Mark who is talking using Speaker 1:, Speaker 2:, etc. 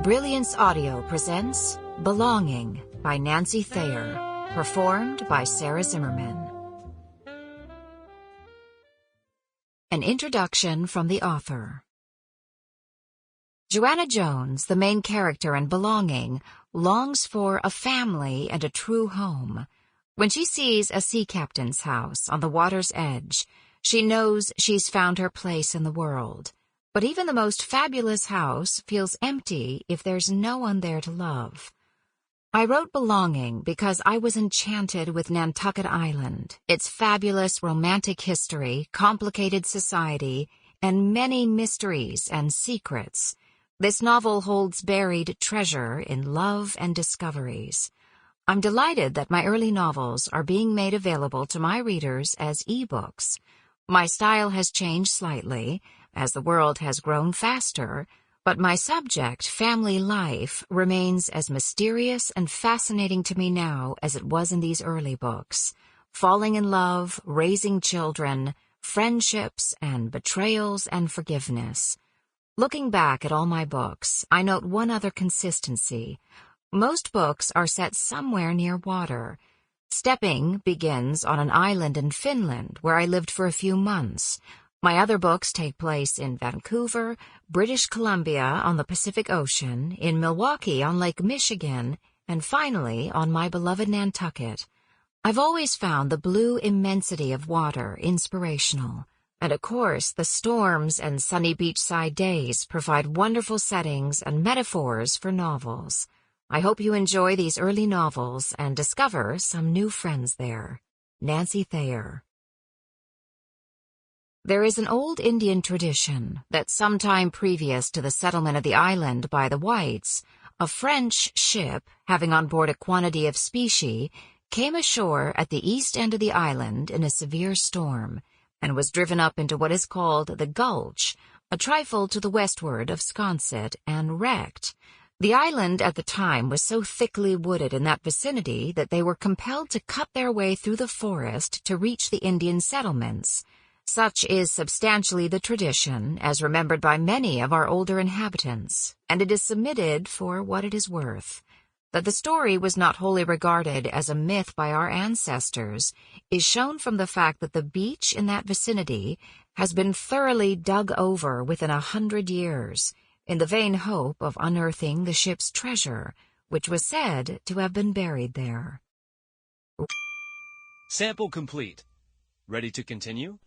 Speaker 1: Brilliance Audio presents Belonging by Nancy Thayer, performed by Sarah Zimmerman. An introduction from the author. Joanna Jones, the main character in Belonging, longs for a family and a true home. When she sees a sea captain's house on the water's edge, she knows she's found her place in the world. But even the most fabulous house feels empty if there's no one there to love. I wrote Belonging because I was enchanted with Nantucket Island, its fabulous romantic history, complicated society, and many mysteries and secrets. This novel holds buried treasure in love and discoveries. I'm delighted that my early novels are being made available to my readers as ebooks. My style has changed slightly, as the world has grown faster, but my subject, family life, remains as mysterious and fascinating to me now as it was in these early books. Falling in love, raising children, friendships and betrayals and forgiveness. Looking back at all my books, I note one other consistency. Most books are set somewhere near water. Stepping begins on an island in Finland, where I lived for a few months. My other books take place in Vancouver, British Columbia on the Pacific Ocean, in Milwaukee on Lake Michigan, and finally on my beloved Nantucket. I've always found the blue immensity of water inspirational. And of course, the storms and sunny beachside days provide wonderful settings and metaphors for novels. I hope you enjoy these early novels and discover some new friends there. Nancy Thayer. There is an old Indian tradition that sometime previous to the settlement of the island by the whites, a French ship, having on board a quantity of specie, came ashore at the east end of the island in a severe storm, and was driven up into what is called the Gulch, a trifle to the westward of Sconset, and wrecked. The island at the time was so thickly wooded in that vicinity that they were compelled to cut their way through the forest to reach the Indian settlements. Such is substantially the tradition, as remembered by many of our older inhabitants, and it is submitted for what it is worth. That the story was not wholly regarded as a myth by our ancestors is shown from the fact that the beach in that vicinity has been thoroughly dug over within 100 years, in the vain hope of unearthing the ship's treasure, which was said to have been buried there.
Speaker 2: Sample complete. Ready to continue?